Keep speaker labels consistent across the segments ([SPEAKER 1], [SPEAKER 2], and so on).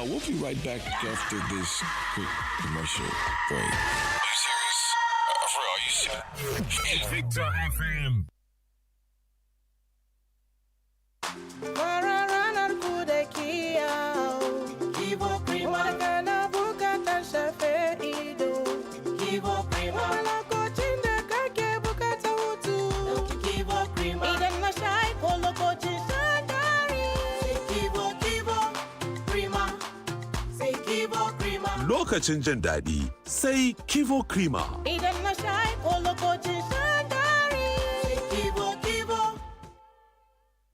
[SPEAKER 1] We'll be right back after this quick commercial break.
[SPEAKER 2] Are you serious? For real, are you serious?
[SPEAKER 3] Invicta FM.
[SPEAKER 4] Lokacin jin daɗi sai Kivo Krima.
[SPEAKER 5] Idan na sha ko lokacin shan dari sai Kivo.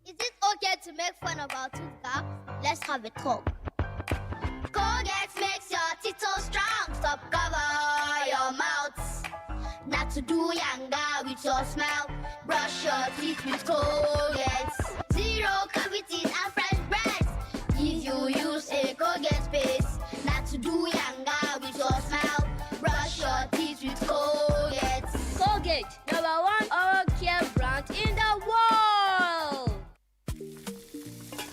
[SPEAKER 6] Is it okay to make fun of our tooth gap? Let's have a talk. Colgate makes your teeth so strong. Stop cover your mouth. Not to do yanga with your smile. Brush your teeth with Colgate. Zero cavities and fresh breath. If you use a Colgate paste. Not to do yanga with your smile. Brush your teeth with Colgate. Colgate, #1 oral care brand in the world.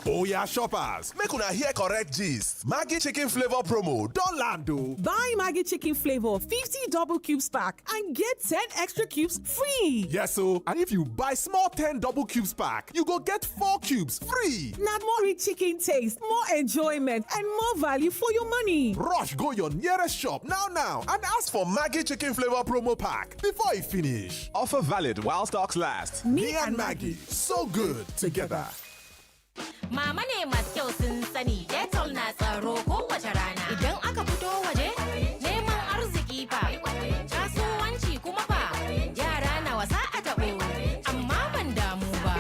[SPEAKER 7] Oh yeah, shoppers, make una hear correct gist. Maggi chicken flavor promo don land o.
[SPEAKER 8] Buy Maggi chicken flavor 50 double cubes pack and get 10 extra cubes free.
[SPEAKER 7] Yes o, and if you buy small 10 double cubes pack, you go get 4 cubes free.
[SPEAKER 8] Na more rich chicken taste, more enjoyment and more value for your money.
[SPEAKER 7] Rush go your nearest shop now and ask for Maggi chicken flavor promo pack before e finish. Offer valid while stocks last. Me and Maggi, so good together.
[SPEAKER 5] Mama ne masu kyau sun sani Dettol na tsaro kowace rana. Idan aka fito waje, neman arziki fa, kasuwanci kuma fa, yara na wasa a taɓo, amma ban damu ba.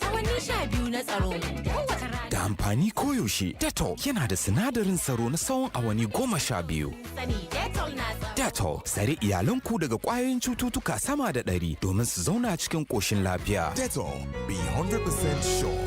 [SPEAKER 5] Awanni 12 na tsaro kowace rana.
[SPEAKER 9] Da amfani koyaushe, Dettol yana da sinadarin tsaro na tsawon awanni 12.
[SPEAKER 5] Sani Dettol na tsaro.
[SPEAKER 9] Dettol, tsare iyalanku daga ƙwayoyin cututtuka sama da 100 domin su zauna cikin ƙoshin lafiya.
[SPEAKER 7] Dettol, be 100% sure.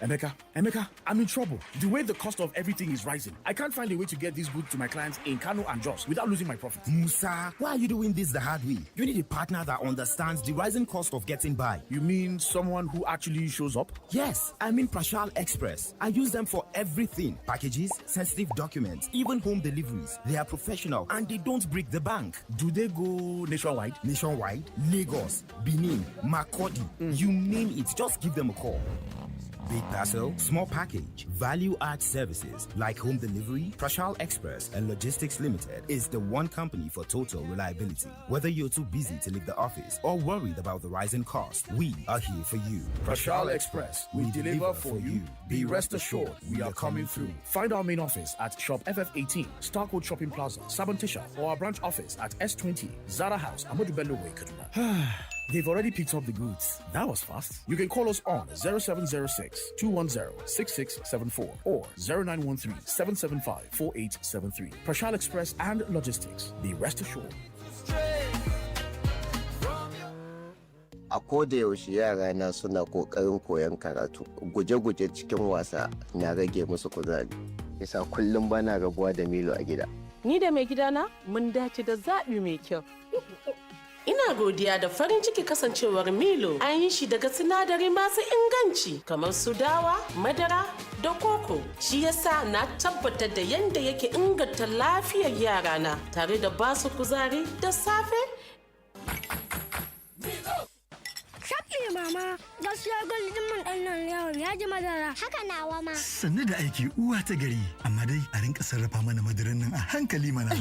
[SPEAKER 3] Emeka, I'm in trouble. The way the cost of everything is rising, I can't find a way to get this goods to my clients in Kano and Jos without losing my profit.
[SPEAKER 10] Musa, why are you doing this the hard way? You need a partner that understands the rising cost of getting by.
[SPEAKER 3] You mean someone who actually shows up?
[SPEAKER 10] Yes, I mean Prashal Express. I use them for everything. Packages, sensitive documents, even home deliveries. They are professional and they don't break the bank.
[SPEAKER 3] Do they go nationwide?
[SPEAKER 10] Nationwide? Lagos, Benin, Makurdi, you name it. Just give them a call. Big parcel, small package, value-add services like home delivery, Prashal Express and Logistics Limited is the one company for total reliability. Whether you're too busy to leave the office or worried about the rising cost, we are here for you.
[SPEAKER 3] Prashal Express, we deliver for you. Be rest assured, we are coming through. Find our main office at Shop FF18, Starcourt Shopping Plaza, Sabantisha, or our branch office at S20, Zara House, Amadou Bello Way, Kaduna. They've already picked up the goods. That was fast. You can call us on 0706 210 6674 or 0913 775 4873. Prashal Express and Logistics. Be rest assured.
[SPEAKER 11] A koda yaushe yara na suna kokarin koyon karatu. Guje-guje cikin wasa na rage musu kuzari. Yasa kullum bana rabuwa da Milo a gida.
[SPEAKER 12] Ni da mai gidana mun dace da zaɓi mai kyau. Ina godiya da farin ciki kasancewar Milo an yi shi daga sinadari masu inganci kamar su dawa, madara da koko. Shi yasa na tabbatar da yanda yake inganta lafiyar yarana tare da basu kuzari da safe.
[SPEAKER 13] Shafi mama, gaskiya gwaldin mun ɗan nan yawon ya ji madara.
[SPEAKER 6] Haka nawa ma.
[SPEAKER 14] Sannu da aiki uwa ta gari, amma dai a rinka sarrafa mana madaran nan a hankali mana.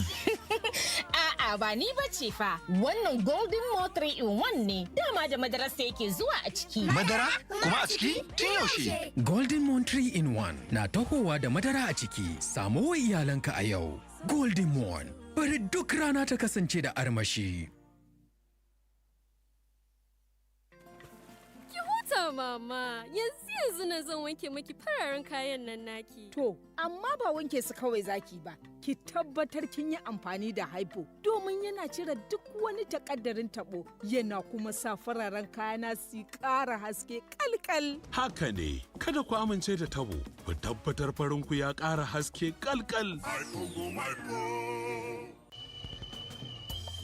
[SPEAKER 5] A'a ba ni bace fa. Wannan Golden Mo 3-in-1 ne. Dama da madarar sa yake zuwa a ciki.
[SPEAKER 14] Madara? Kuma a ciki? Tun yaushe?
[SPEAKER 15] Golden Mo 3-in-1 na tahowa da madara a ciki. Samo wa iyalanka a yau. Golden Mo, bari duk rana ta kasance da armashi.
[SPEAKER 16] Mama, yanzu na zan wanke maki fararen kayan nan naki.
[SPEAKER 17] To, amma ba wanke su kawai zaki ba. Ki tabbatar kin yi amfani da haifo domin yana cire duk wani takaddarin tabo yana kuma sa fararen kayana su ƙara haske kalkal.
[SPEAKER 4] Haka ne, kada ku amince da tabo, ku tabbatar farinku ya ƙara haske kalkal.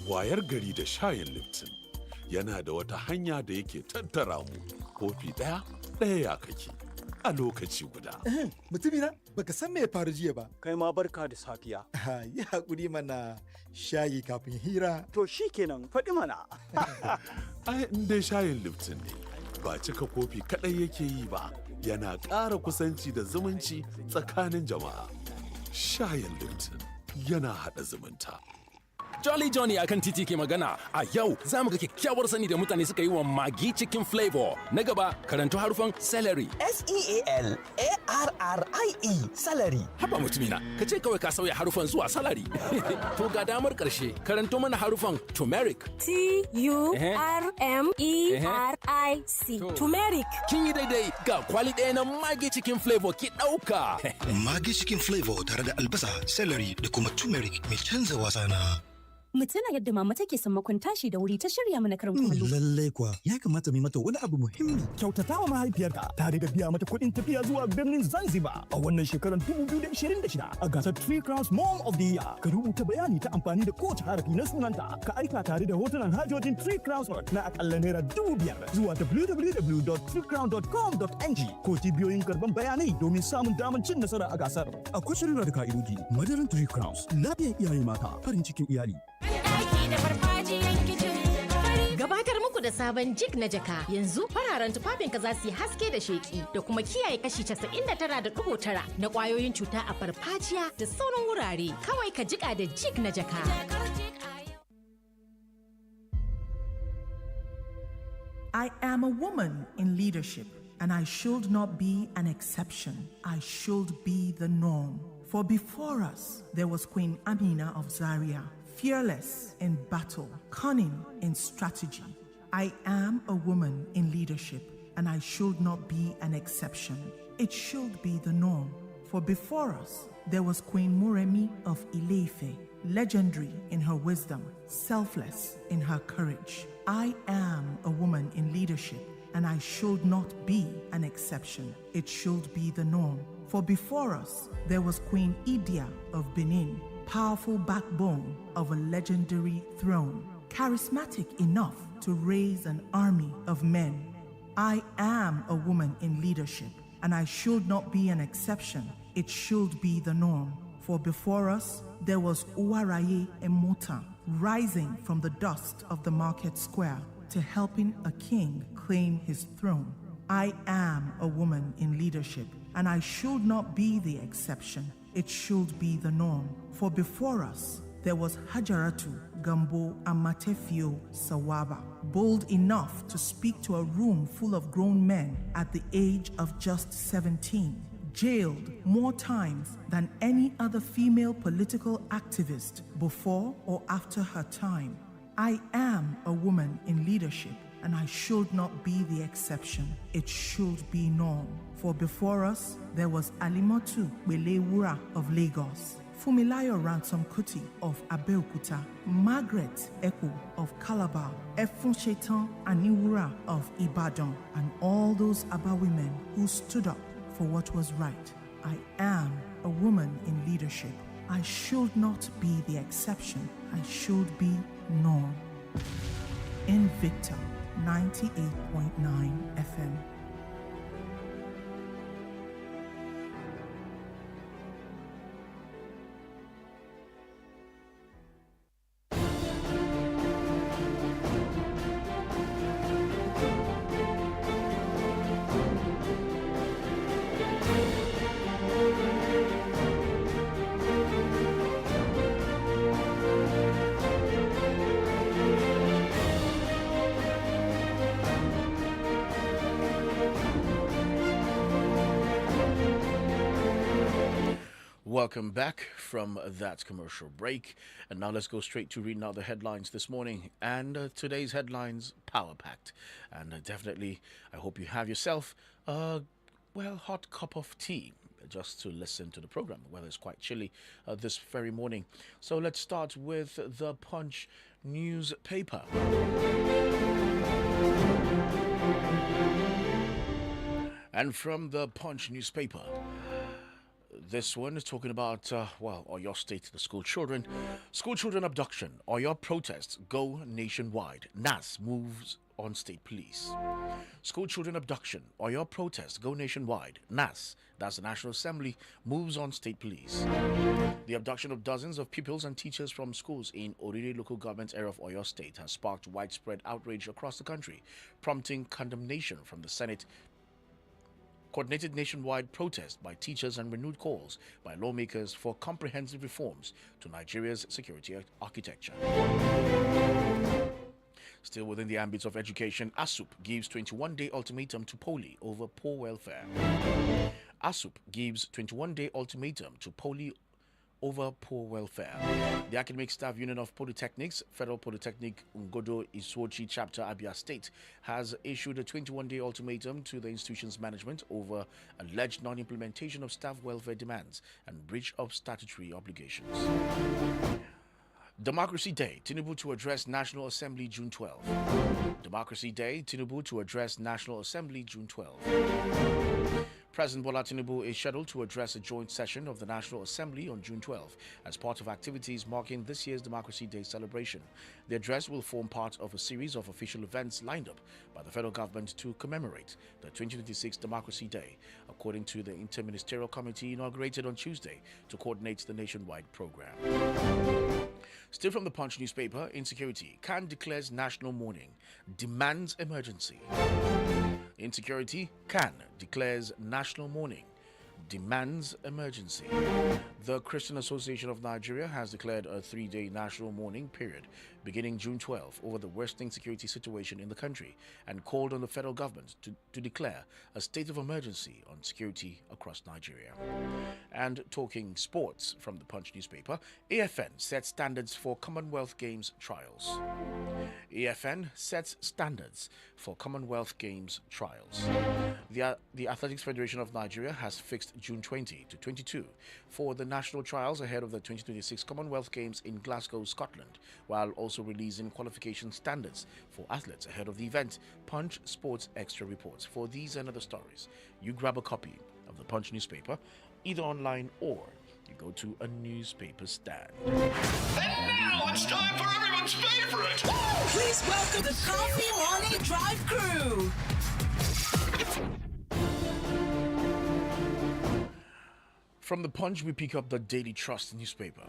[SPEAKER 4] Wayar gari da shayin Lipton yana da wata hanya da yake tattara mu. Kofi ɗaya ya kake a lokaci guda.
[SPEAKER 14] Mutumina, baka san me ya faru jiya ba.
[SPEAKER 18] Kai ma barka da safiya.
[SPEAKER 14] Yi haƙuri mana shayi kafin hira.
[SPEAKER 18] To shi kenan faɗi mana.
[SPEAKER 4] Ai, in dai shayin Lipton ne, ba cika kofi kaɗai yake yi ba, yana ƙara kusanci da zumunci tsakanin jama'a. Shayin Lipton yana haɗa zumunta.
[SPEAKER 19] Jolly Johnny akan titi ke magana. A yau za mu ga kyakkyawar sani da mutane suka yi wa Maggi cikin flavor. Na gaba, karanto harufan celery.
[SPEAKER 20] S-E-A-L-A-R-R-I-E salary.
[SPEAKER 19] Haba mutumina, ka ce kawai ka sauya harufan zuwa salary. To ga damar ƙarshe, karanto mana harufan turmeric.
[SPEAKER 20] T-U-R-M-E-R-I-C. Turmeric.
[SPEAKER 19] Kin yi daidai, ga kwali ɗaya na Maggi cikin flavor ki ɗauka.
[SPEAKER 14] Maggi cikin flavor tare da albasa, celery da kuma turmeric mai canza wasa na.
[SPEAKER 21] Mu tuna yadda mama take sammakon tashi da wuri ta shirya mana karin kumallo.
[SPEAKER 14] Lallai kuwa, ya kamata mu mata wani abu muhimmi.
[SPEAKER 3] Kyautata wa mahaifiyarka tare da biya mata kuɗin tafiya zuwa birnin Zanzibar a wannan shekarar 2026 a gasar 3 Crowns Mom of the Year. Ka rubuta bayani ta amfani da kowace harafi na sunanta. Ka aika tare da hotunan hajojin 3 Crowns na akalla naira 5,000 zuwa www.3crown.com.ng ko cibiyoyin karban bayanai domin samun damar cin nasara a gasar. Akwai shirya da ka'idoji. Madaran 3 Crowns, lafiyar iyaye mata, farin cikin iyali.
[SPEAKER 5] Gabatar muku da sabon jig na jaka yanzu fararen tufafinka za su yi haske da sheki da kuma kiyaye kashi 99.9 na kwayoyin cuta a farfajiya da sauran wurare. Kawai ka jika da jig na jaka.
[SPEAKER 22] I am a woman in leadership, and I should not be an exception. I should be the norm. For before us, there was Queen Amina of Zaria, fearless in battle, cunning in strategy. I am a woman in leadership, and I should not be an exception. It should be the norm. For before us, there was Queen Muremi of Ileife, legendary in her wisdom, selfless in her courage. I am a woman in leadership, and I should not be an exception. It should be the norm. For before us, there was Queen Idia of Benin, powerful backbone of a legendary throne, charismatic enough to raise an army of men. I am a woman in leadership, and I should not be an exception. It should be the norm. For before us, there was Uwaraye Emota, rising from the dust of the market square to helping a king claim his throne. I am a woman in leadership, and I should not be the exception. It should be the norm. For before us, there was Hajaratu Gambo Amatefio Sawaba, bold enough to speak to a room full of grown men at the age of just 17, jailed more times than any other female political activist before or after her time. I am a woman in leadership, and I should not be the exception. It should be norm. For before us, there was Alimotu Belewura of Lagos, Fumilayo Ransom Kuti of Abeokuta, Margaret Eko of Calabar, Efun Shetan Aniwura of Ibadan, and all those Aba women who stood up for what was right. I am a woman in leadership. I should not be the exception. I should be norm. Invicta 98.9 FM.
[SPEAKER 3] Welcome back from that commercial break. And now let's go straight to reading out the headlines this morning. And today's headlines, power-packed. And definitely, I hope you have yourself a, hot cup of tea just to listen to the program. The weather is quite chilly this very morning. So let's start with the Punch newspaper. And from the Punch newspaper, This one is talking about, Oyo State, the school children. School children abduction, Oyo protests go nationwide. NAS moves on state police. School children abduction, Oyo protests go nationwide. NAS, that's the National Assembly, moves on state police. The abduction of dozens of pupils and teachers from schools in Orire local government area of Oyo State has sparked widespread outrage across the country, prompting condemnation from the Senate. Coordinated nationwide protest by teachers and renewed calls by lawmakers for comprehensive reforms to Nigeria's security architecture. Still within the ambit of education, ASUP gives 21-day ultimatum to Poly over poor welfare. ASUP gives 21-day ultimatum to Poly over poor welfare. The Academic Staff Union of Polytechnics, Federal Polytechnic Ngodo Isuochi Chapter Abia State, has issued a 21-day ultimatum to the institution's management over alleged non-implementation of staff welfare demands and breach of statutory obligations. Democracy Day, Tinubu to address National Assembly June 12. Democracy Day, Tinubu to address National Assembly June 12. President Bola Tinubu is scheduled to address a joint session of the National Assembly on June 12 as part of activities marking this year's Democracy Day celebration. The address will form part of a series of official events lined up by the federal government to commemorate the 2026 Democracy Day, according to the Interministerial Committee inaugurated on Tuesday to coordinate the nationwide program. Still from the Punch newspaper, insecurity. Khan declares national mourning, demands emergency. Insecurity. Khan declares national mourning, demands emergency. The Christian Association of Nigeria has declared a 3-day national mourning period beginning June 12 over the worsening security situation in the country and called on the federal government to declare a state of emergency on security across Nigeria. And talking sports from the Punch newspaper, AFN sets standards for Commonwealth Games trials. AFN sets standards for Commonwealth Games trials. The Athletics Federation of Nigeria has fixed June 20 to 22 for the national trials ahead of the 2026 Commonwealth Games in Glasgow, Scotland, while also releasing qualification standards for athletes ahead of the event. Punch Sports Extra reports. For these and other stories, you grab a copy of the Punch newspaper, either online or you go to a newspaper stand.
[SPEAKER 1] And now it's time for everyone's favorite!
[SPEAKER 8] Please welcome the Coffee Morning Drive crew.
[SPEAKER 3] From the Punch, we pick up the Daily Trust newspaper.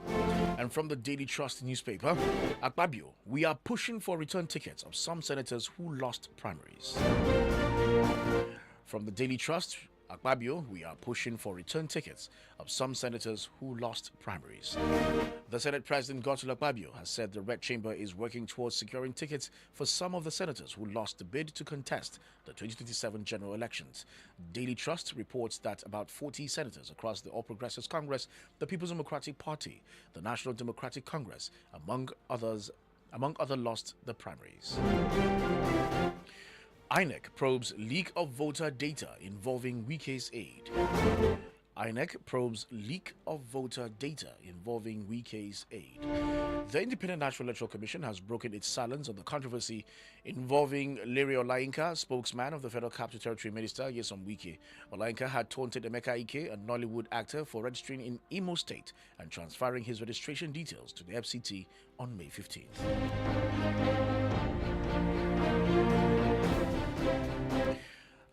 [SPEAKER 3] And from the Daily Trust newspaper, Akpabio, we are pushing for return tickets of some senators who lost primaries. From the Daily Trust, Akpabio, we are pushing for return tickets of some senators who lost primaries. The Senate President Godswill Akpabio has said the Red Chamber is working towards securing tickets for some of the senators who lost the bid to contest the 2027 general elections. Daily Trust reports that about 40 senators across the All Progressives Congress, the People's Democratic Party, the National Democratic Congress, among other lost the primaries. INEC probes leak of voter data involving Wike's aid. INEC probes leak of voter data involving Wike's aid. The Independent National Electoral Commission has broken its silence on the controversy involving Larry Olayinka, spokesman of the Federal Capital Territory Minister Nyesom Wike. Olayinka had taunted Emeka Ike, a Nollywood actor, for registering in Imo State and transferring his registration details to the FCT on May 15th.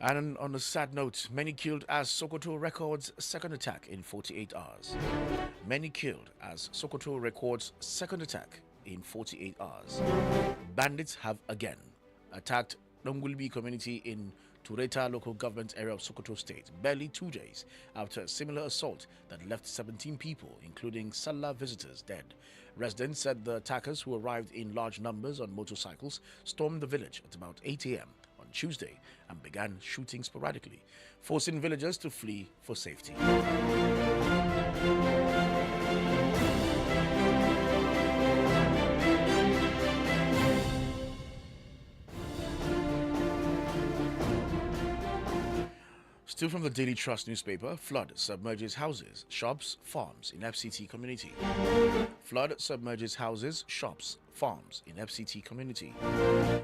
[SPEAKER 3] And on a sad note, many killed as Sokoto records second attack in 48 hours. Many killed as Sokoto records second attack in 48 hours. Bandits have again attacked Nongulbi community in Tureta local government area of Sokoto State, barely 2 days after a similar assault that left 17 people, including Salah visitors, dead. Residents said the attackers, who arrived in large numbers on motorcycles, stormed the village at about 8 a.m. on Tuesday and began shooting sporadically, forcing villagers to flee for safety. Still from the Daily Trust newspaper, flood submerges houses, shops, farms in FCT community. Flood submerges houses, shops, farms in FCT community.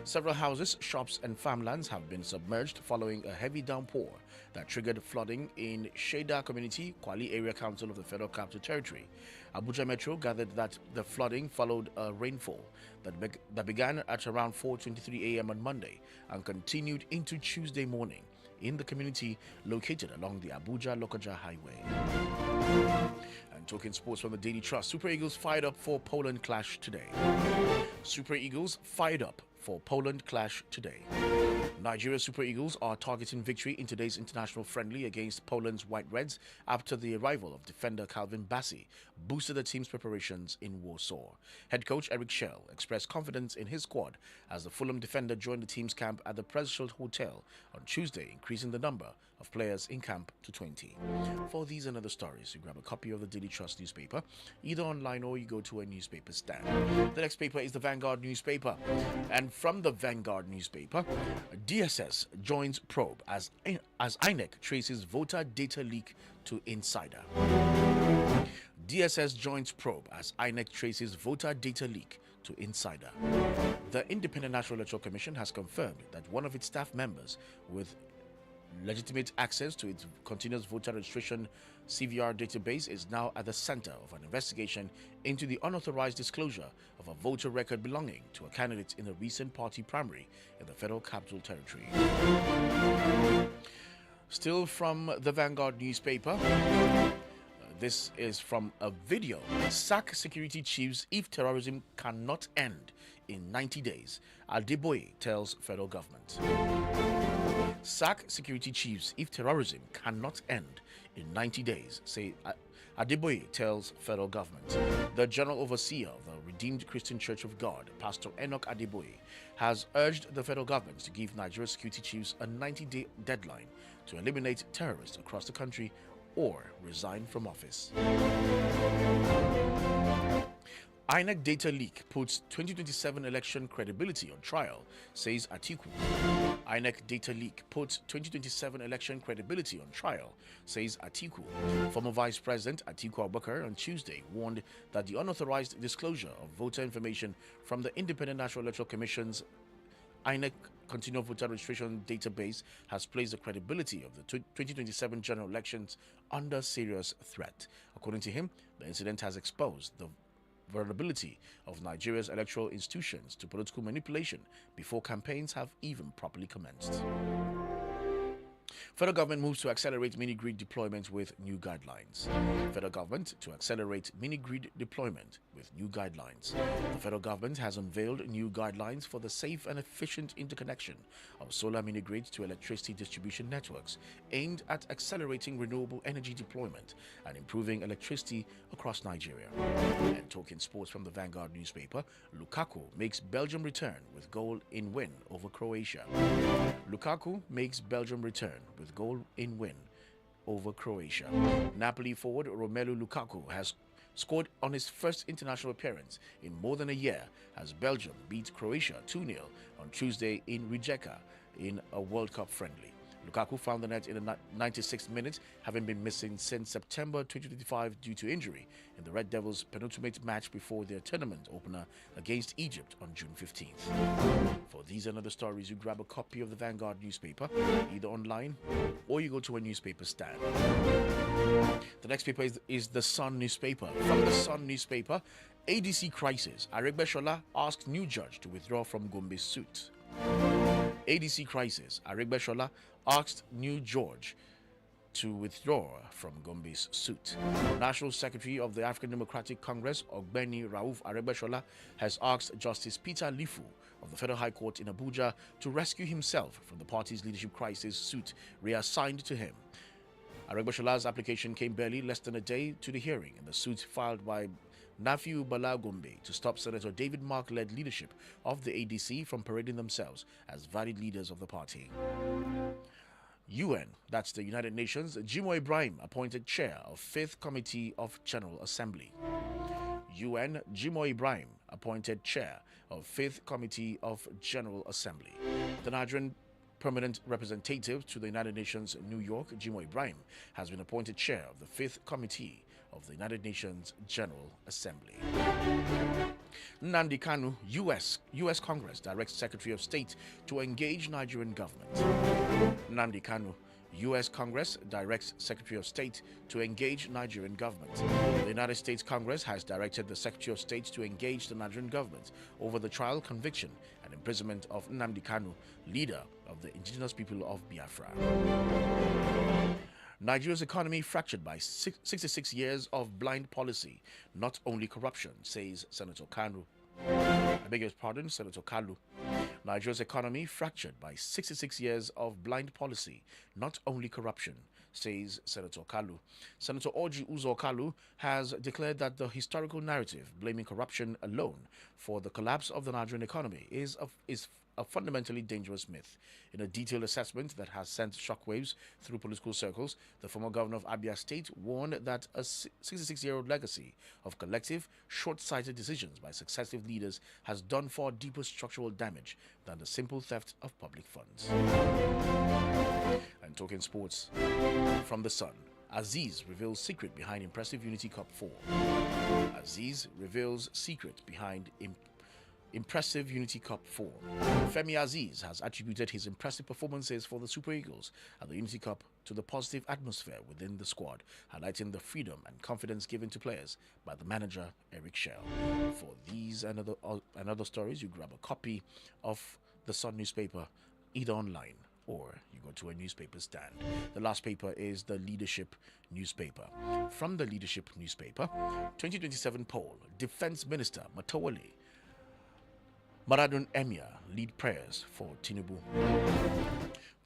[SPEAKER 3] Several houses, shops and farmlands have been submerged following a heavy downpour that triggered flooding in Sheda community, Kwali Area Council of the Federal Capital Territory. Abuja Metro gathered that the flooding followed a rainfall that began at around 4:23 a.m. on Monday and continued into Tuesday morning in the community located along the Abuja-Lokoja Highway. And talking sports from the Daily Trust, Super Eagles fired up for Poland clash today. Super Eagles fired up for Poland clash today. Nigeria Super Eagles are targeting victory in today's international friendly against Poland's White Reds after the arrival of defender Calvin Bassey boosted the team's preparations in Warsaw. Head coach Eric Schell expressed confidence in his squad as the Fulham defender joined the team's camp at the Presidential Hotel on Tuesday, increasing the number of players in camp to 20. For these and other stories, you grab a copy of the Daily Trust newspaper, either online or you go to a newspaper stand. The next paper is the Vanguard newspaper. And from the Vanguard newspaper, DSS joins probe as INEC traces voter data leak to insider. DSS joins probe as INEC traces voter data leak to insider. The Independent National Electoral Commission has confirmed that one of its staff members with legitimate access to its continuous voter registration CVR database is now at the center of an investigation into the unauthorized disclosure of a voter record belonging to a candidate in a recent party primary in the Federal Capital Territory. Still from the Vanguard newspaper, this is from a video. Sack security chiefs if terrorism cannot end in 90 days. Adeboye tells federal government. Sack security chiefs if terrorism cannot end in 90 days, say Adeboye tells federal government. The General Overseer of the Redeemed Christian Church of God, Pastor Enoch Adeboye, has urged the federal government to give Nigeria security chiefs a 90-day deadline to eliminate terrorists across the country or resign from office. INEC data leak puts 2027 election credibility on trial, says Atiku. INEC data leak puts 2027 election credibility on trial, says Atiku. Former Vice President Atiku Abubakar on Tuesday warned that the unauthorized disclosure of voter information from the Independent National Electoral Commission's INEC Continual Voter Registration Database has placed the credibility of the 2027 general elections under serious threat. According to him, the incident has exposed the vulnerability of Nigeria's electoral institutions to political manipulation before campaigns have even properly commenced. Federal government moves to accelerate mini-grid deployment with new guidelines. Federal government to accelerate mini-grid deployment with new guidelines. The federal government has unveiled new guidelines for the safe and efficient interconnection of solar mini-grids to electricity distribution networks, aimed at accelerating renewable energy deployment and improving electricity across Nigeria. And talking sports from the Vanguard newspaper, Lukaku makes Belgium return with goal in win over Croatia. Lukaku makes Belgium return with goal in win over Croatia. Napoli forward Romelu Lukaku has scored on his first international appearance in more than a year as Belgium beat Croatia 2-0 on Tuesday in Rijeka in a World Cup friendly. Lukaku found the net in the 96th minute, having been missing since September 2025 due to injury in the Red Devils' penultimate match before their tournament opener against Egypt on June 15th. For these and other stories, you grab a copy of the Vanguard newspaper, either online or you go to a newspaper stand. The next paper is the Sun newspaper. From the Sun newspaper, ADC crisis. Aregbesola asks new judge to withdraw from Gombe's suit. ADC crisis. Aregbesola asked new judge to withdraw from Gombe's suit. National Secretary of the African Democratic Congress, Ogbeni Rauf Aregbesola, has asked Justice Peter Lifu of the Federal High Court in Abuja to rescue himself from the party's leadership crisis suit reassigned to him. Aregbesola's application came barely less than a day to the hearing in the suit filed by Nafiu Bala Gombe to stop Senator David Mark-led leadership of the ADC from parading themselves as valid leaders of the party. UN, that's the United Nations, Jimo Ibrahim appointed chair of 5th Committee of General Assembly. UN, Jimo Ibrahim appointed chair of 5th Committee of General Assembly. The Nigerian permanent representative to the United Nations in New York, Jimo Ibrahim, has been appointed chair of the 5th Committee of the United Nations General Assembly. Nnamdi Kanu, U.S. Congress directs Secretary of State to engage Nigerian government. Nnamdi Kanu, U.S. Congress directs Secretary of State to engage Nigerian government. The United States Congress has directed the Secretary of State to engage the Nigerian government over the trial, conviction, and imprisonment of Nnamdi Kanu, leader of the indigenous people of Biafra. Nigeria's economy fractured by 66 years of blind policy, not only corruption, says Senator Kanu. I beg your pardon, Senator Kalu. Nigeria's economy fractured by 66 years of blind policy, not only corruption, says Senator Kalu. Senator Orji Uzo Kalu has declared that the historical narrative blaming corruption alone for the collapse of the Nigerian economy is a fundamentally dangerous myth. In a detailed assessment that has sent shockwaves through political circles, the former governor of Abia State warned that a 66-year-old legacy of collective, short-sighted decisions by successive leaders has done far deeper structural damage than the simple theft of public funds. And talking sports, from The Sun, Aziz reveals secret behind impressive Unity Cup 4. Aziz reveals secret behind impressive Unity Cup 4. Femi Aziz has attributed his impressive performances for the Super Eagles at the Unity Cup to the positive atmosphere within the squad, highlighting the freedom and confidence given to players by the manager, Eric Shell. For these and other stories, you grab a copy of the Sun newspaper, either online or you go to a newspaper stand. The last paper is the Leadership newspaper. From the Leadership newspaper, 2027 poll, Defense Minister Matawale Maradun Emir lead prayers for Tinubu.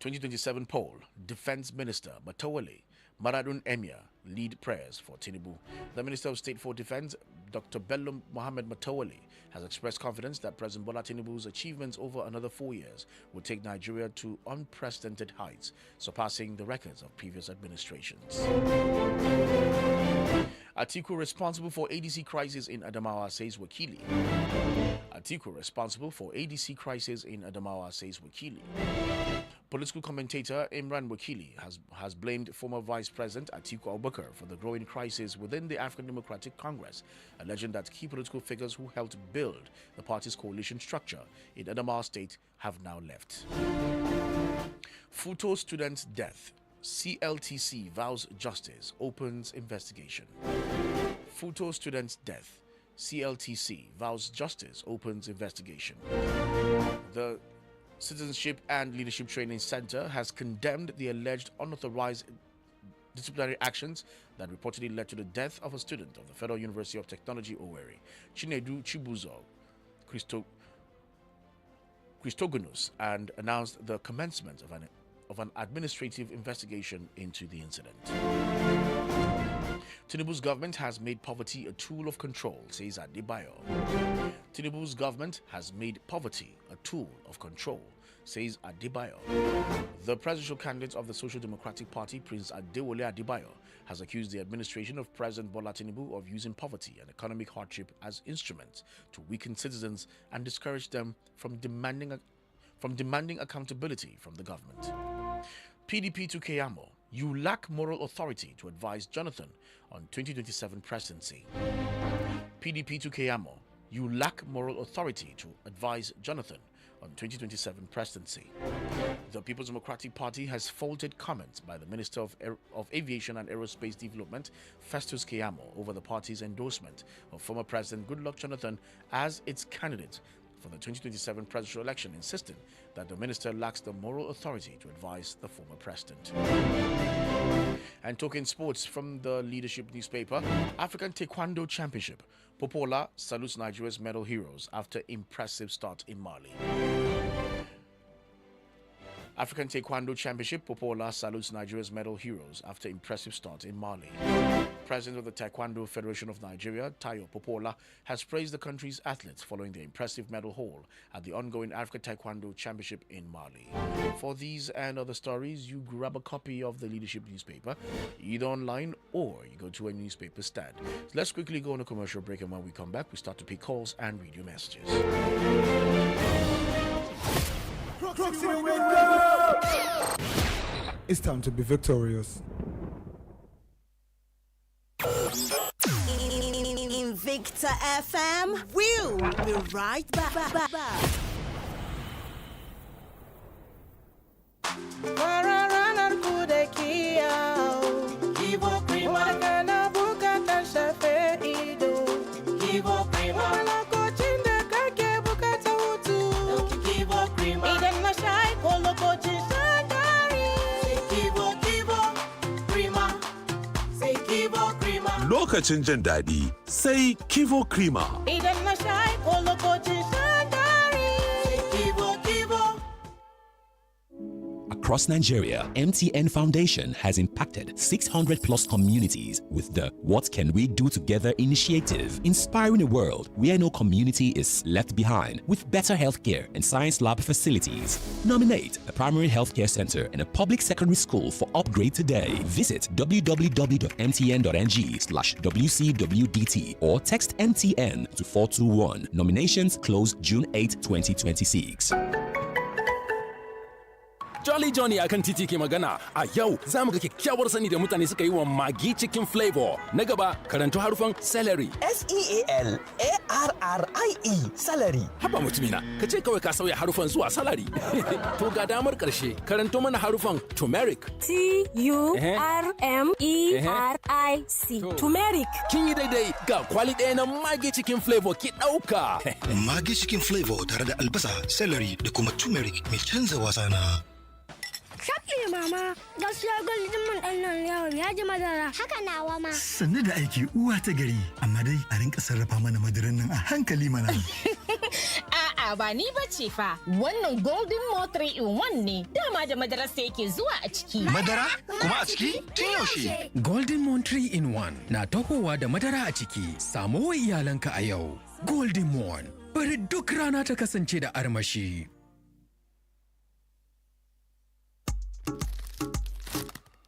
[SPEAKER 3] 2027 poll, Defense Minister Matawale Maradun Emir lead prayers for Tinubu. The Minister of State for Defense, Dr. Bello Mohamed Matawale, has expressed confidence that President Bola Tinubu's achievements over another 4 years will take Nigeria to unprecedented heights, surpassing the records of previous administrations. Atiku responsible for ADC crisis in Adamawa, says Wakili. Atiku responsible for ADC crisis in Adamawa, says Wakili. Political commentator Imran Wakili has blamed former Vice President Atiku Abubakar for the growing crisis within the African Democratic Congress, alleging that key political figures who helped build the party's coalition structure in Adamawa State have now left. Futo student's death. CLTC vows justice, opens investigation. Futo student's death. CLTC vows justice, opens investigation. The Citizenship and Leadership Training Center has condemned the alleged unauthorized disciplinary actions that reportedly led to the death of a student of the Federal University of Technology, Owerri, Chinedu Chibuzo Christogonus, and announced the commencement of an administrative investigation into the incident. Tinubu's government has made poverty a tool of control, says Adebayo. Tinubu's government has made poverty a tool of control, says Adebayo. The presidential candidate of the Social Democratic Party, Prince Adewale Adebayo, has accused the administration of President Bola Tinubu of using poverty and economic hardship as instruments to weaken citizens and discourage them from demanding accountability from the government. PDP to Keyamo. You lack moral authority to advise Jonathan on 2027 presidency. PDP to Keyamo. You lack moral authority to advise Jonathan on 2027 presidency. The People's Democratic Party has faulted comments by the Minister of Aviation and Aerospace Development, Festus Keyamo, over the party's endorsement of former President Goodluck Jonathan as its candidate for the 2027 presidential election, insisting that the minister lacks the moral authority to advise the former president. And talking sports, from the Leadership newspaper, African Taekwondo Championship. Popola salutes Nigeria's medal heroes after impressive start in Mali. African Taekwondo Championship, Popola salutes Nigeria's medal heroes after impressive start in Mali. President of the Taekwondo Federation of Nigeria, Tayo Popola, has praised the country's athletes following their impressive medal haul at the ongoing African Taekwondo Championship in Mali. For these and other stories, you grab a copy of the Leadership newspaper, either online or you go to a newspaper stand. So let's quickly go on a commercial break, and when we come back, we start to pick calls and read your messages.
[SPEAKER 2] It's time to be victorious.
[SPEAKER 20] Invicta.
[SPEAKER 7] Invicta FM. We'll be right back.
[SPEAKER 4] Lokacin jin daɗi sai Kivo Krima.
[SPEAKER 17] Idan na sha ko lokacin shan dari. Kivo.
[SPEAKER 9] Across Nigeria, MTN Foundation has impacted 600 plus communities with the What Can We Do Together initiative, inspiring a world where no community is left behind with better healthcare and science lab facilities. Nominate a primary healthcare center and a public secondary school for upgrade today. Visit www.mtn.ng/WCWDT or text MTN to 421. Nominations close June 8, 2026.
[SPEAKER 19] Jolly Johnny akan titi ke magana a yau za mu ga kyakkyawar sani da mutane suka yi wa magi cikin flavor. Na gaba karanto harufan celery.
[SPEAKER 20] S-E-A-L-A-R-R-I-E salary.
[SPEAKER 19] Haba mutumina, ka ce kawai ka sauya harufan zuwa salary. To ga damar karshe karanto mana harufan turmeric.
[SPEAKER 20] T-U-R-M-E-R-I-C. Turmeric.
[SPEAKER 19] Kin yi daidai ga kwali ɗaya na magi cikin flavor ki ɗauka.
[SPEAKER 14] Magi cikin flavor tare da albasa, celery da kuma turmeric mai canza wasa na.
[SPEAKER 13] Shafi mama, gaskiya gwaldin man ɗan nan yawon ya ji madara. Haka nawa ma.
[SPEAKER 14] Sannu da aiki uwa ta gari, amma dai a rinka sarrafa mana madaran nan a hankali mana.
[SPEAKER 5] A'a ba ni ba ce fa, wannan Golden Mo 3 in 1 ne, dama da madarar sa yake zuwa a ciki.
[SPEAKER 14] Madara? Kuma a ciki? Tun yaushe?
[SPEAKER 15] Golden Moon 3 in 1 na tahowa da madara a ciki. Samo wa iyalanka a yau. Golden Moon, bari duk rana ta kasance da armashi.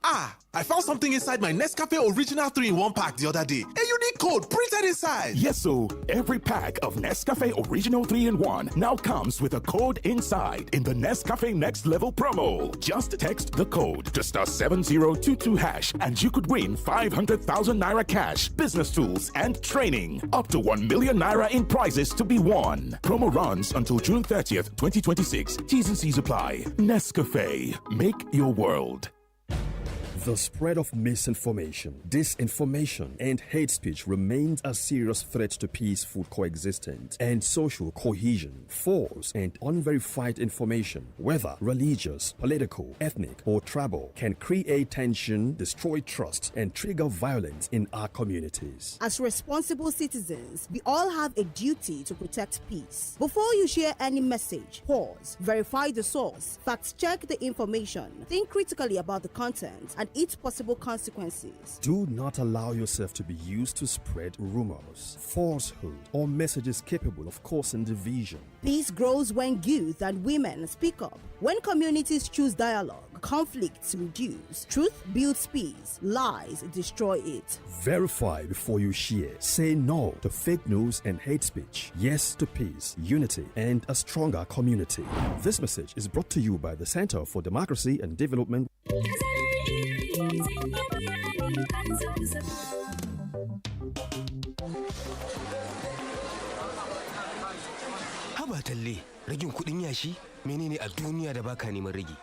[SPEAKER 23] Ah, I found something inside my Nescafe Original 3-in-1 pack the other day. A unique code printed inside.
[SPEAKER 24] Yes, so every pack of Nescafe Original 3-in-1 now comes with a code inside in the Nescafe Next Level promo. Just text the code to *7022# and you could win 500,000 naira cash, business tools, and training. Up to 1 million naira in prizes to be won. Promo runs until June 30th, 2026. T's and C's apply. Nescafe. Make your world.
[SPEAKER 25] The spread of misinformation, disinformation, and hate speech remains a serious threat to peaceful coexistence and social cohesion. False and unverified information, whether religious, political, ethnic, or tribal, can create tension, destroy trust, and trigger violence in our communities.
[SPEAKER 26] As responsible citizens, we all have a duty to protect peace. Before you share any message, pause, verify the source, fact-check the information, think critically about the content, and its possible consequences.
[SPEAKER 25] Do not allow yourself to be used to spread rumors, falsehood, or messages capable of causing division.
[SPEAKER 26] Peace grows when youth and women speak up. When communities choose dialogue, conflicts reduce. Truth builds peace. Lies destroy it.
[SPEAKER 25] Verify before you share. Say no to fake news and hate speech. Yes to peace, unity, and a stronger community. This message is brought to you by the Center for Democracy and Development.
[SPEAKER 27] Haba talle, ragin kudin yashi menene a duniya da baka neman ragi?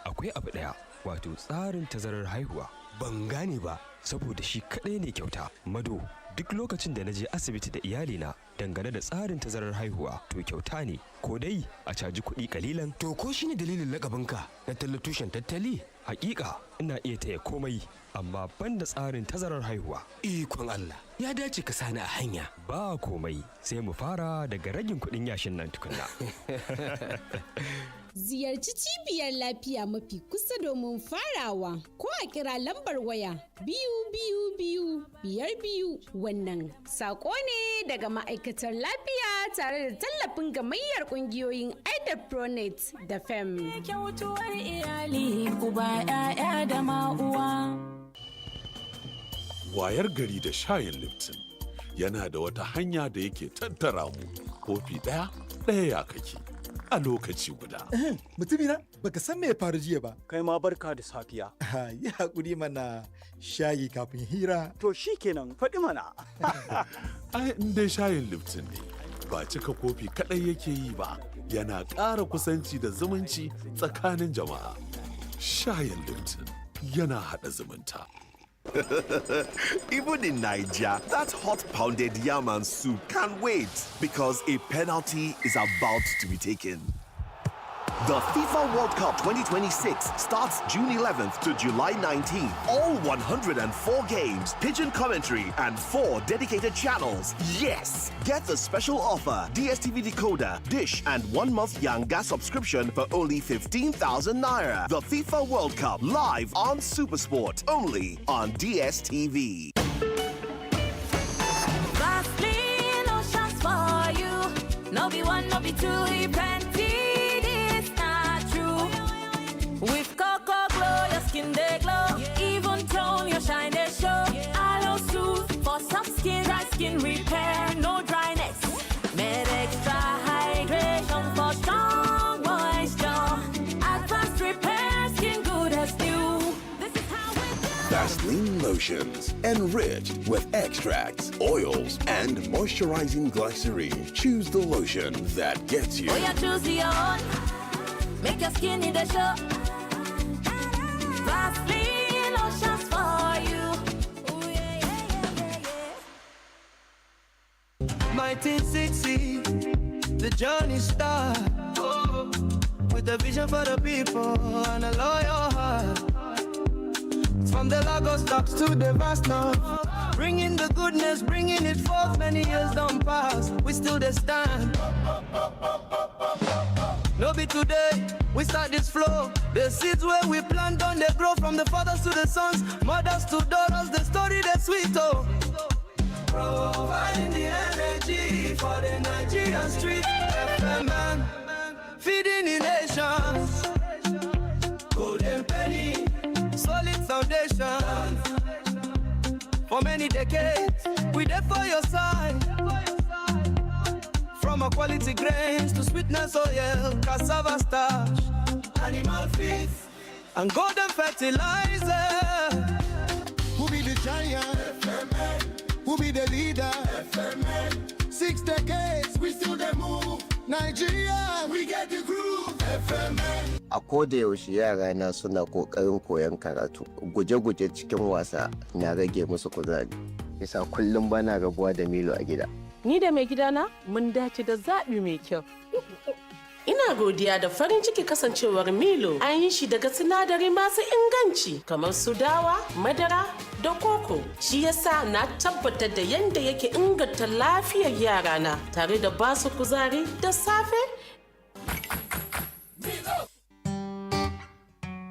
[SPEAKER 28] Akwai abu daya, wato tsarin tazarar haihuwa.
[SPEAKER 27] Ban gane ba,
[SPEAKER 28] saboda shi kadai ne kyauta. Mado, duk lokacin da na je asibiti da iyalina dangane da tsarin tazarar haihuwa to kyauta ne, ko dai a caji kuɗi kalilan.
[SPEAKER 27] To ko shine dalilin lakabinka na tushen tattali?
[SPEAKER 28] Hakika ina iya taya komai, amma banda tsarin tazarar haihuwa.
[SPEAKER 27] Ikon Allah, ya dace ka sani a hanya.
[SPEAKER 28] Ba komai, sai mu fara daga ragin kuɗin yashin nan tukunna.
[SPEAKER 29] Ziyarci cibiyar lafiya mafi kusa domin farawa, ko a kira lambar waya 222-52. Wannan saƙo ne daga ma'aikatar lafiya tare da tallafin gamayyar ƙungiyoyin Aidar Pronet da FEM.
[SPEAKER 30] Kyautuwar iyali, uba, 'ya'ya da ma'uwa.
[SPEAKER 4] Wayar gari da shayin Lipton yana da wata hanya da yake tattara mu. Kofi ɗaya ya kake. a lokaci guda.
[SPEAKER 1] Mutumina, baka san me ya faru jiya ba.
[SPEAKER 6] Kai ma barka da safiya.
[SPEAKER 1] Yi haƙuri mana shayi kafin hira.
[SPEAKER 6] To shi kenan faɗi mana.
[SPEAKER 4] Ai, in dai shayin Lipton ne, ba cika kofi kaɗai yake yi ba, yana ƙara kusanci da zumunci tsakanin jama'a. Shayin Lipton yana haɗa zumunta.
[SPEAKER 8] Even in Nigeria, that hot pounded yam and soup can't wait because a penalty is about to be taken. The FIFA World Cup 2026 starts June 11th to July 19th. All 104 games, pigeon commentary, and 4 dedicated channels. Yes! Get the special offer, DSTV decoder, dish, and 1-month Yanga subscription for only 15,000 Naira. The FIFA World Cup live on Supersport, only on DSTV.
[SPEAKER 30] Vaseline oceans for you. No be one, no be two, he plenty. With Cocoa Glow, your skin they glow. Even tone, your shine they show. Aloe Soothe for soft skin, dry skin repair, no dryness. Med extra hydration for strong moisture. Advanced repair, skin good as new. This is how we do.
[SPEAKER 10] Vaseline lotions, enriched with extracts, oils, and moisturizing glycerin. Choose the lotion that gets you.
[SPEAKER 30] Oh, yeah, choose your own. Make your skin in the show. Vaseline lotions for you. Ooh, yeah, yeah, yeah, yeah.
[SPEAKER 11] 1960, the journey starts. With a vision for the people and a loyal heart. From the Lagos docks to the vast north. Bringing the goodness, bringing it forth. Many years don't pass, we still the stand. No be today, we start this flow. The seeds where we plant on, they grow from the fathers to the sons, mothers to daughters, the story that's sweet, oh. Providing the energy for the Nigerian street. FM man, feeding the nations. Golden penny, solid foundation. For many decades, we there for your side. From our quality grains to sweetness oil, cassava starch, animal feed, and golden fertilizer. Who be the giant? FMN. Who be the leader? FMN. 6 decades, we still the move. Nigeria, we get the groove. FMN.
[SPEAKER 12] A koda yaushe yara na suna kokarin koyon karatu. Guje-guje cikin wasa na rage musu kuzari. Yasa kullum bana rabuwa da Milo a gida.
[SPEAKER 16] Ni da mai gidana mun dace da zaɓi mai kyau. Ina godiya da farin ciki kasancewar Milo an yi shi daga sinadari masu inganci kamar su dawa, madara da koko. Shi yasa na tabbatar da yadda yake inganta lafiyar yarana tare da basu kuzari da safe.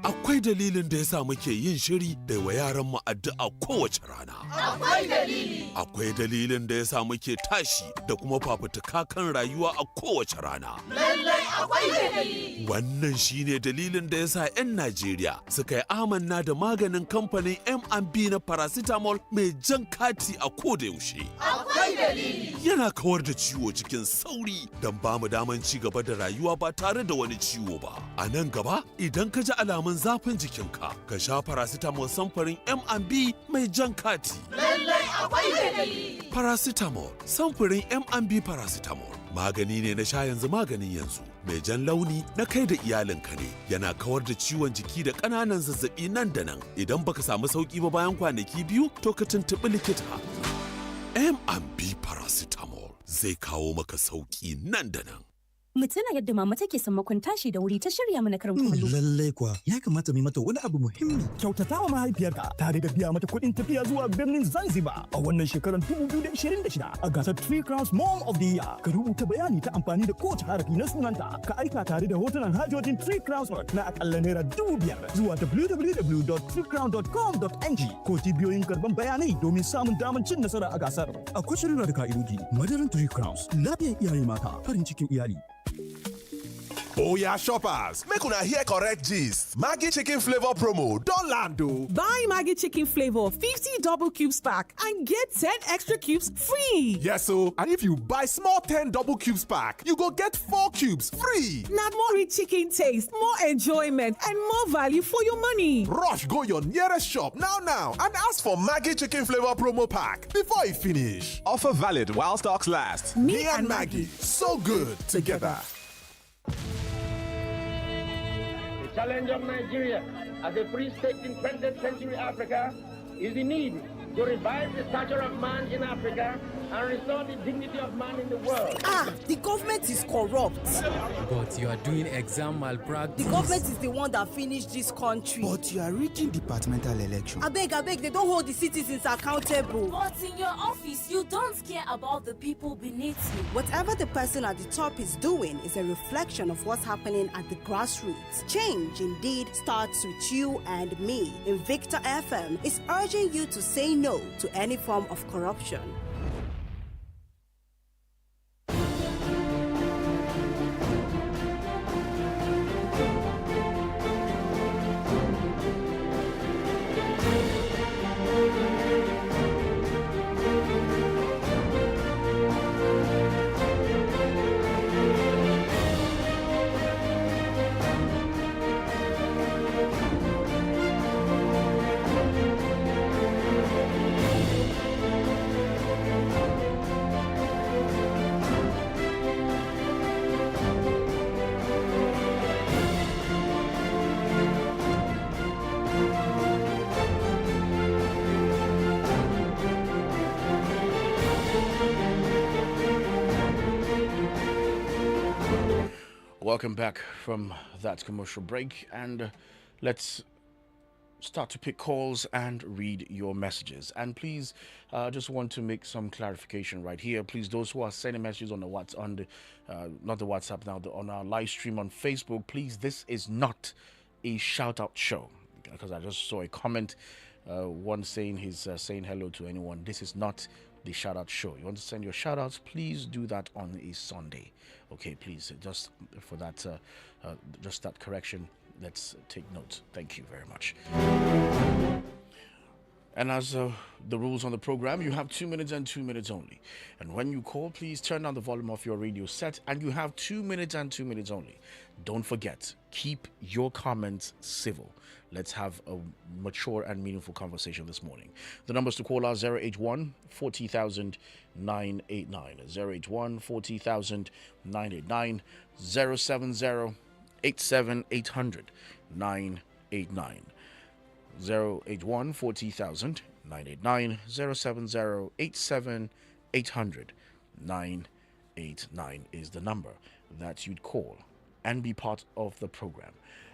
[SPEAKER 4] Akwai dalilin da yasa muke yin shiri da wa yaran mu addu'a kowace rana.
[SPEAKER 30] Akwai dalili.
[SPEAKER 4] Akwai dalilin da yasa muke tashi da kuma fafutuka kan rayuwa a kowace rana.
[SPEAKER 30] Lallai akwai dalili.
[SPEAKER 4] Wannan shine dalilin da yasa 'yan Najeriya suka yi amanna da maganin kamfanin M&B na paracetamol mai jan kati a koda yaushe.
[SPEAKER 30] Akwai dalili.
[SPEAKER 4] Yana kawar da ciwo cikin sauri don ba mu daman ci gaba da rayuwa ba tare da wani ciwo ba. A nan gaba idan ka ji alamun zafin jikinka ka sha paracetamol samfurin M&B mai jan kati.
[SPEAKER 30] Lallai akwai dalili.
[SPEAKER 4] Paracetamol samfurin M&B paracetamol magani ne na sha yanzu maganin yanzu mai jan launi na kai da iyalinka ne yana kawar da ciwon jiki da ƙananan zazzabi nan da nan idan baka samu sauki ba bayan kwanaki 2 to ka tuntuɓi likita. M&B paracetamol zai kawo maka sauki nan da nan.
[SPEAKER 18] Mu tuna yadda mama take sammakon tashi da wuri ta shirya mana karin kumallo.
[SPEAKER 14] Lallai kuwa ya kamata mu mata wani abu muhimmi.
[SPEAKER 21] Kyautata wa mahaifiyarka tare da biya mata kuɗin tafiya zuwa birnin Zanzibar a wannan shekarar 2026 a gasar 3 Crowns Mom of the Year. Ka rubuta bayani ta amfani da kowace harafi na sunanta. Ka aika tare da hotunan hajojin 3 Crowns na akalla naira 5,000 zuwa www.3crown.com.ng ko cibiyoyin karban bayanai domin samun damar cin nasara a gasar.
[SPEAKER 14] Akwai shirya da ka'idoji. Madaran 3 Crowns. Lafiyar iyaye mata. Farin cikin iyali.
[SPEAKER 23] Oh yeah, shoppers, make una hear correct gist. Maggi chicken flavor promo don land o.
[SPEAKER 2] Buy Maggi chicken flavor 50 double cubes pack and get 10 extra cubes free.
[SPEAKER 23] Yes o, and if you buy small 10 double cubes pack, you go get 4 cubes free.
[SPEAKER 2] Na more rich chicken taste, more enjoyment, and more value for your money.
[SPEAKER 23] Rush go your nearest shop now and ask for Maggi chicken flavor promo pack before e finish. Offer valid while stocks last. Me and Maggi, so good together.
[SPEAKER 3] The challenge of Nigeria as a free state in 20th century Africa is the need to revive the stature of man in Africa and restore the dignity of man in the world.
[SPEAKER 26] The government is corrupt.
[SPEAKER 15] But you are doing exam malpractice.
[SPEAKER 26] The government is the one that finished this country.
[SPEAKER 5] But you are rigging departmental election.
[SPEAKER 26] I beg, they don't hold the citizens accountable.
[SPEAKER 30] But in your office, you don't care about the people beneath you.
[SPEAKER 26] Whatever the person at the top is doing is a reflection of what's happening at the grassroots. Change indeed starts with you and me. Invicta FM is urging you to say no to any form of corruption.
[SPEAKER 7] Welcome back from that commercial break, and let's start to pick calls and read your messages. And please, just want to make some clarification right here. Please, those who are sending messages on the not the WhatsApp now, on our live stream on Facebook, please, this is not a shout out show, because I just saw a comment, one saying he's saying hello to anyone. This is not the shout out show. You want to send your shout outs, please do that on a Sunday. Okay, please, just for that, just that correction, let's take note. Thank you very much. And as the rules on the program, you have 2 minutes and 2 minutes only. And when you call, please turn down the volume of your radio set, and you have 2 minutes and 2 minutes only. Don't forget, keep your comments civil. Let's have a mature and meaningful conversation this morning. The numbers to call are 081 40,000 989, 081 40,000 989, 070 87 800 989. 081 40,000 989, 070 87 800 989 is the number that you'd call and be part of the program.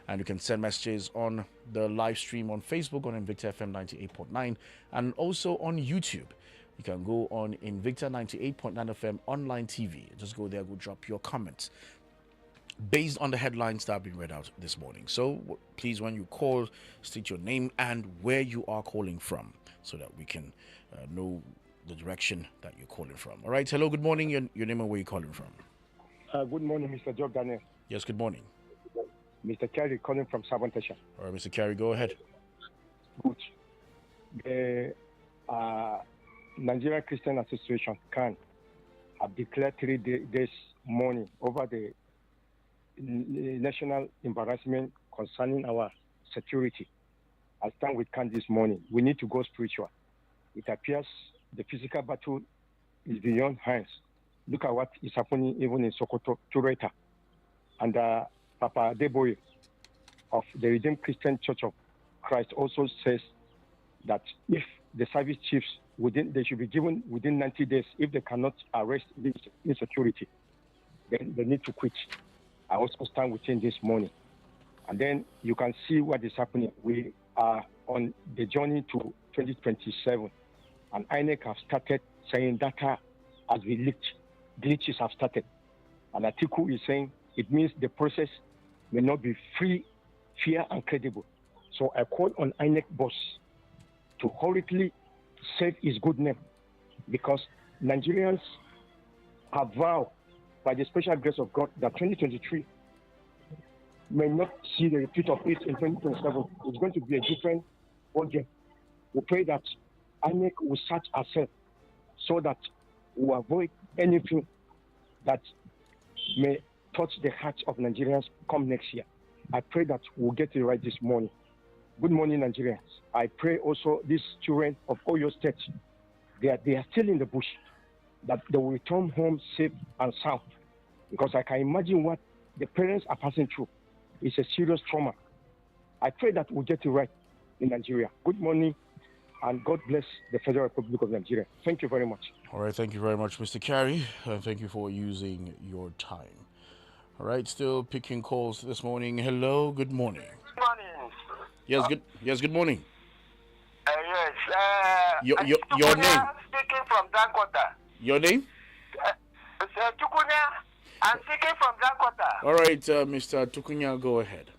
[SPEAKER 7] And you can send messages on the live stream on Facebook on Invicta FM 98.9, and also on YouTube. You can go on Invicta 98.9 FM online TV. Just go there, go drop your comments based on the headlines that have been read out this morning. So please, when you call, state your name and where you are calling from, so that we can know the direction that you're calling from. All right. Hello, good morning. Your name and where you're calling from.
[SPEAKER 9] Good morning, Mr. Joe Daniel.
[SPEAKER 7] Yes, good morning.
[SPEAKER 9] Mr. Carey calling from Savantasha.
[SPEAKER 7] All right, Mr. Carey, go ahead.
[SPEAKER 9] Good. The Nigerian Christian Association CAN have declared 3 days mourning over the national embarrassment concerning our security. I stand with CAN this morning. We need to go spiritual. It appears the physical battle is beyond hands. Look at what is happening even in Sokoto, Tureta. And Papa Deboye of the Redeemed Christian Church of Christ also says that if the service chiefs, they should be given within 90 days. If they cannot arrest this insecurity, then they need to quit. I also stand with him this morning. And then you can see what is happening. We are on the journey to 2027. And INEC have started saying data has been leaked. Glitches have started. And Atiku is saying it means the process may not be free, fair, and credible. So I call on INEC boss to hurriedly save his good name, because Nigerians have vowed by the special grace of God that 2023 may not see the repeat of it in 2027. It's going to be a different game. We pray that INEC will search ourselves so that we avoid anything that may touch the hearts of Nigerians come next year. I pray that we'll get it right this morning. Good morning, Nigerians. I pray also these children of Oyo State, they are still in the bush, that they will return home safe and sound. Because I can imagine what the parents are passing through. It's a serious trauma. I pray that we'll get it right in Nigeria. Good morning, and God bless the Federal Republic of Nigeria. Thank you very much.
[SPEAKER 7] All right, thank you very much, Mr. Carey. Thank you for using your time. All right, still picking calls this morning. Hello, good morning.
[SPEAKER 13] Good morning.
[SPEAKER 7] Yes, good morning.
[SPEAKER 13] Yes.
[SPEAKER 7] Your name?
[SPEAKER 13] Speaking from Dankota.
[SPEAKER 7] Your name?
[SPEAKER 13] Tukunya. I'm speaking from Dankota.
[SPEAKER 7] All right, Mr. Tukunya, go ahead.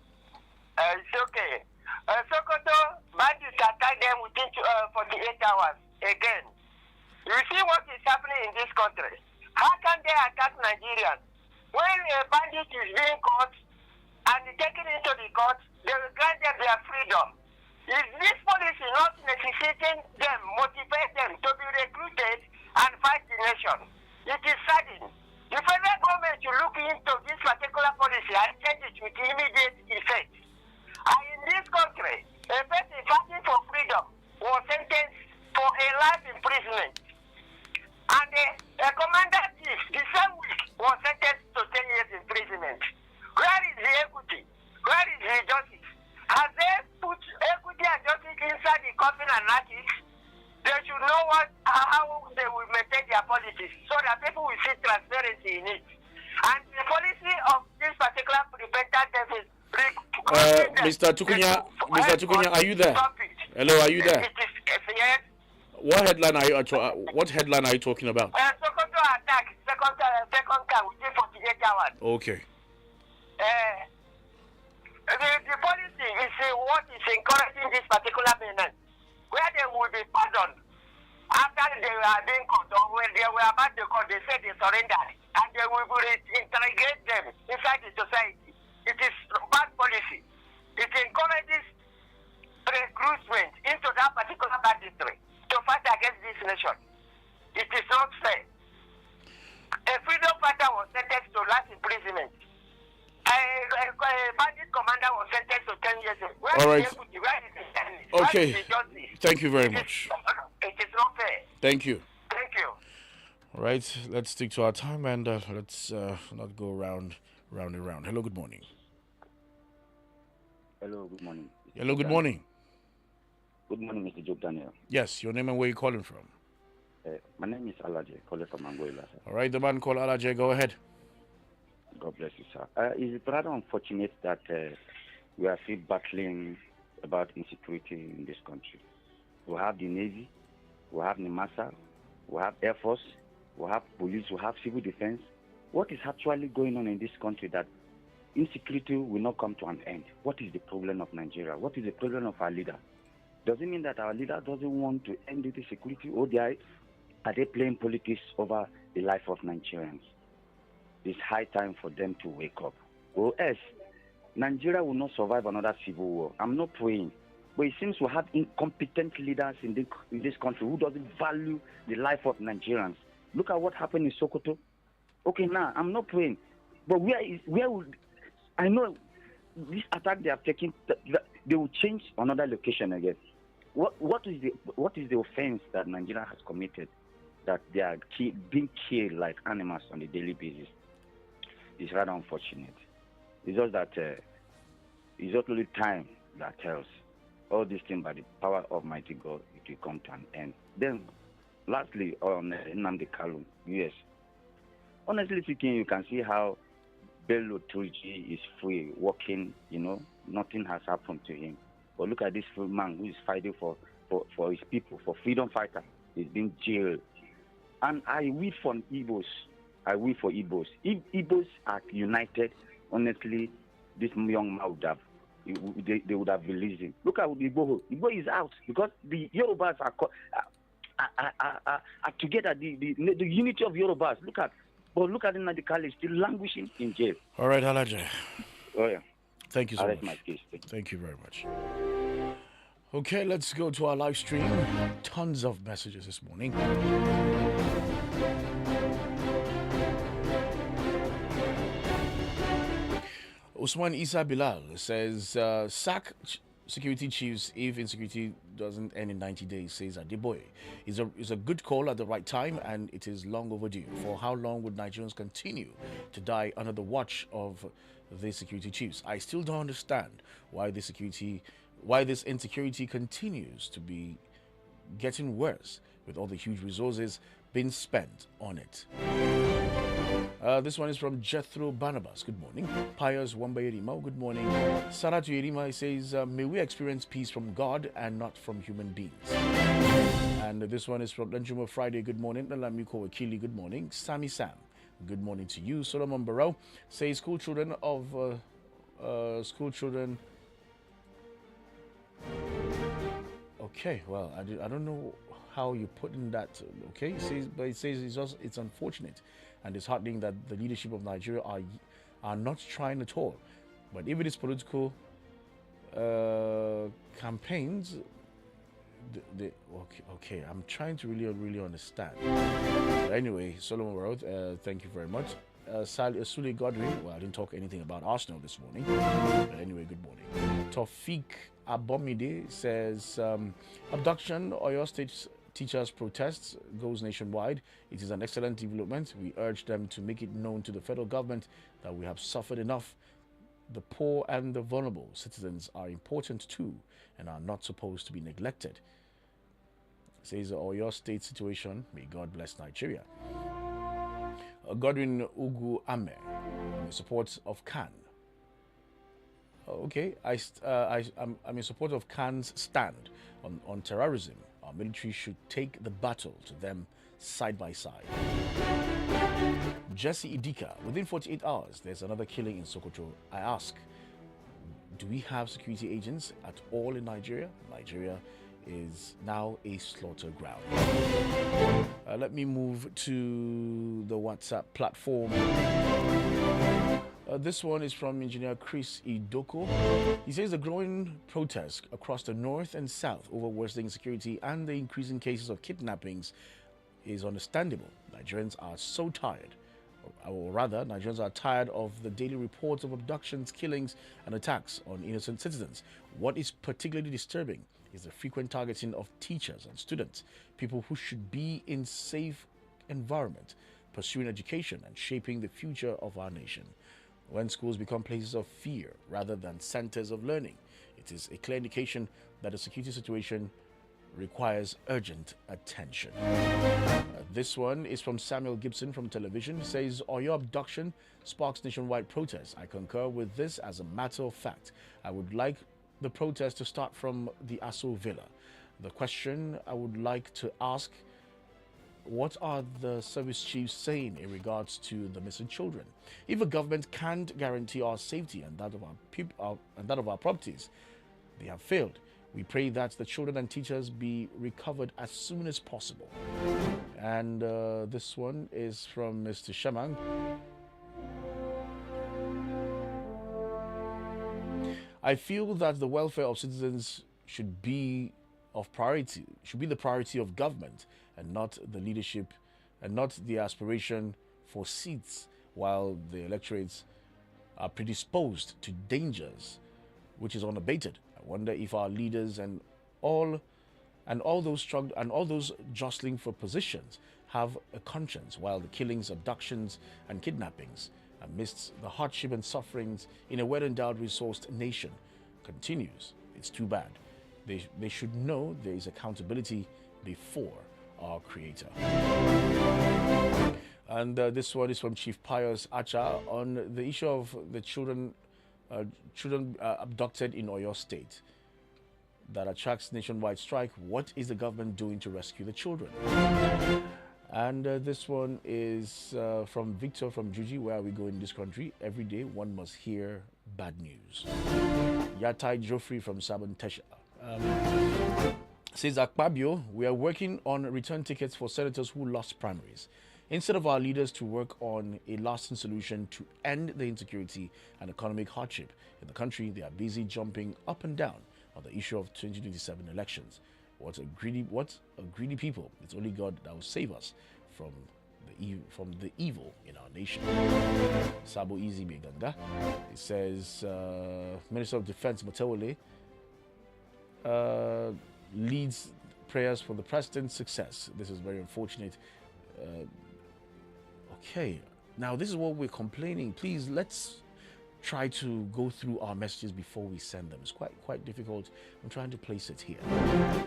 [SPEAKER 13] It's okay. Sokoto, bandits attack them within 48 hours. Again, you see what is happening in this country. How can they attack Nigerians? When a bandit is being caught and taken into the court, they will grant them their freedom. Is this policy not necessitating them, motivate them to be recruited and fight the nation? It is saddening. The federal government should look into this particular policy and change it with immediate effect. And in this country, a person fighting for freedom was sentenced for a life imprisonment. And a commander-chief, the same week, was sentenced to 10 years imprisonment. Where is the equity? Where is the justice? Have they put equity and justice inside the coffin and it? They should know how they will maintain their policies so that people will see transparency in it. And the policy of this particular repentant devil.
[SPEAKER 7] Mr. Tukunya, are you there? Hello, are you there?
[SPEAKER 13] It is, yes.
[SPEAKER 7] What headline are you talking about?
[SPEAKER 13] Sokoto attack, second car within 48 hours.
[SPEAKER 7] Okay.
[SPEAKER 13] The policy is what is encouraging this particular menace, where they will be pardoned after they were being caught, or when they were about to court, they said they surrendered, and they will interrogate them inside the society. It is bad policy. It encourages recruitment into that particular banditry to fight against this nation. It is not fair. A freedom fighter was sentenced to life imprisonment. A bandit commander was sentenced to 10 years.
[SPEAKER 7] All right. Okay. Thank you very much.
[SPEAKER 13] It is not fair.
[SPEAKER 7] Thank you.
[SPEAKER 13] Thank you.
[SPEAKER 7] All right. Let's stick to our time and let's not go round and round. Hello, good morning.
[SPEAKER 17] Hello, good morning.
[SPEAKER 7] Hello, good morning.
[SPEAKER 17] Good morning, Mr. Job Daniel.
[SPEAKER 7] Yes, your name and where you calling from?
[SPEAKER 17] My name is Alaje, calling from Angola, sir.
[SPEAKER 7] All right, the man called Alaje, go ahead.
[SPEAKER 17] God bless you, sir. It's rather unfortunate that we are still battling about insecurity in this country. We have the Navy, we have NIMASA, we have Air Force, we have police, we have civil defense. What is actually going on in this country that insecurity will not come to an end? What is the problem of Nigeria? What is the problem of our leader? Does it mean that our leader doesn't want to end this security, or are they playing politics over the life of Nigerians? It's high time for them to wake up. Or else, Nigeria will not survive another civil war. I'm not praying. But it seems we have incompetent leaders in this country who doesn't value the life of Nigerians. Look at what happened in Sokoto. Okay, now, I'm not praying. But I know this attack they have taken, they will change another location again. What is the offense that Nigeria has committed that they are being killed like animals on a daily basis? It's rather unfortunate. It's just that it's only time that tells. All these things by the power of mighty God, it will come to an end. Then, lastly, on Nnamdi Kanu, yes. Honestly speaking, you can see how Bello Turji is free, walking, nothing has happened to him. But look at this man who is fighting for his people, for freedom fighter. He's being jailed. And I weep for Igbos. If Igbos are united, honestly, this young man would have, they would have released him. Look at Igbo. Igbo is out because the Yorubas are together. The unity of Yorubas. Look at Nnamdi Kanu still languishing in jail.
[SPEAKER 7] All right, Alaje.
[SPEAKER 17] Oh yeah.
[SPEAKER 7] Thank you so
[SPEAKER 17] Arrest
[SPEAKER 7] much.
[SPEAKER 17] my case.
[SPEAKER 7] Thank you very much. Okay, let's go to our live stream. Tons of messages this morning. Usman Isa Bilal says, sack security chiefs if insecurity doesn't end in 90 days, says Adeboye. It's a good call at the right time, and it is long overdue. For how long would Nigerians continue to die under the watch of these security chiefs? I still don't understand why this insecurity continues to be getting worse with all the huge resources being spent on it. This one is from Jethro Barnabas. Good morning. Pius Wambayerima. Good morning. Saratu Yerima says, may we experience peace from God and not from human beings. And this one is from Danjuma Friday. Good morning. Nalamiko Akili. Good morning. Sami Sam. Good morning to you. Solomon Barrow says, school children. Okay, well, I don't know how you put in that. Okay, it says it's unfortunate and disheartening that the leadership of Nigeria are not trying at all. But if it is political campaigns, okay, I'm trying to really understand. But anyway, Solomon wrote, thank you very much. Sule Godwin, well, I didn't talk anything about Arsenal this morning. But anyway, good morning. Tofik Abomide says, abduction, Oyo State teachers' protests goes nationwide. It is an excellent development. We urge them to make it known to the federal government that we have suffered enough. The poor and the vulnerable citizens are important too and are not supposed to be neglected. Says Oyo State situation. May God bless Nigeria. Godwin Ugu Ame, in support of Khan. Okay, I'm in support of Khan's stand on terrorism. Our military should take the battle to them side by side. Jesse Idika, within 48 hours, there's another killing in Sokoto. I ask, do we have security agents at all in Nigeria? Nigeria is now a slaughter ground. Let me move to the WhatsApp platform. This one is from Engineer Chris Idoko. He says the growing protests across the north and south over worsening security and the increasing cases of kidnappings is understandable. Nigerians are so tired, or rather, Nigerians are tired of the daily reports of abductions, killings, and attacks on innocent citizens. What is particularly disturbing is the frequent targeting of teachers and students, people who should be in safe environment, pursuing education and shaping the future of our nation. When schools become places of fear rather than centers of learning, it is a clear indication that the security situation requires urgent attention. This one is from Samuel Gibson from television. He says, Oyo abduction sparks nationwide protests. I concur with this as a matter of fact. I would like the protest to start from the Aso Villa. The question I would like to ask, what are the service chiefs saying in regards to the missing children? If a government can't guarantee our safety and that of our people and that of our properties, they have failed. We pray that the children and teachers be recovered as soon as possible. And this one is from Mr. Shamang. I feel that the welfare of citizens should be the priority of government and not the leadership and not the aspiration for seats, while the electorates are predisposed to dangers which is unabated. I wonder if our leaders and all those jostling for positions have a conscience, while the killings, abductions, and kidnappings amidst the hardship and sufferings in a well-endowed, resourced nation continues. It's too bad. They should know there is accountability before our Creator. And this one is from Chief Pius Acha on the issue of the children abducted in Oyo State that attracts nationwide strike. What is the government doing to rescue the children? And this one is from Victor from Juji. Where are we going in this country? Every day one must hear bad news. Yatai Joffrey from Sabon Tesha. Says Akpabio, we are working on return tickets for senators who lost primaries. Instead of our leaders to work on a lasting solution to end the insecurity and economic hardship in the country, they are busy jumping up and down on the issue of 2027 elections. What a greedy people. It's only God that will save us from the evil in our nation. Sabo Easy Beganga. It says Minister of Defense Matawale leads prayers for the president's success. This is very unfortunate. Okay, now this is what we're complaining. Please, let's try to go through our messages before we send them. It's quite difficult. I'm trying to place it here.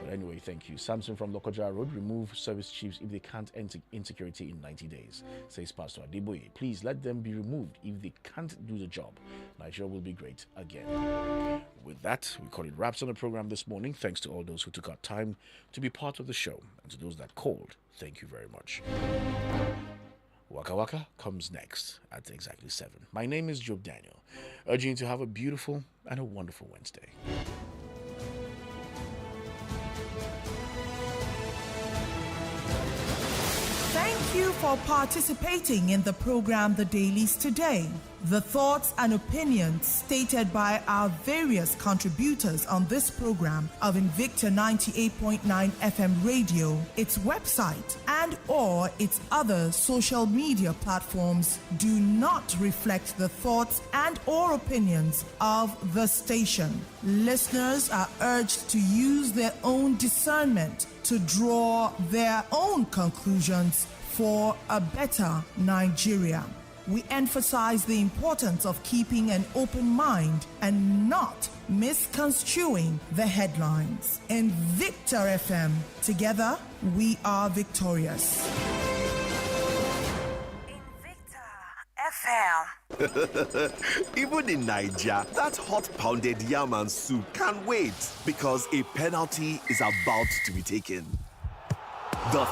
[SPEAKER 7] But anyway, thank you. Samson from Lokoja Road, remove service chiefs if they can't end insecurity in 90 days, says Pastor Adeboye. Please let them be removed if they can't do the job. Nigeria will be great again. With that, we call it wraps on the program this morning. Thanks to all those who took our time to be part of the show, and to those that called, thank you very much. Waka Waka comes next at exactly 7. My name is Job Daniel, urging you to have a beautiful and a wonderful Wednesday.
[SPEAKER 2] Thank you for participating in the program The Dailies today. The thoughts and opinions stated by our various contributors on this program of Invicta 98.9 FM radio, its website, and or its other social media platforms do not reflect the thoughts and or opinions of the station. Listeners are urged to use their own discernment to draw their own conclusions for a better Nigeria. We emphasize the importance of keeping an open mind and not misconstruing the headlines. Invicta FM, together we are victorious.
[SPEAKER 8] FM. Even in Nigeria, that hot pounded yam and soup can't wait because a penalty is about to be taken. The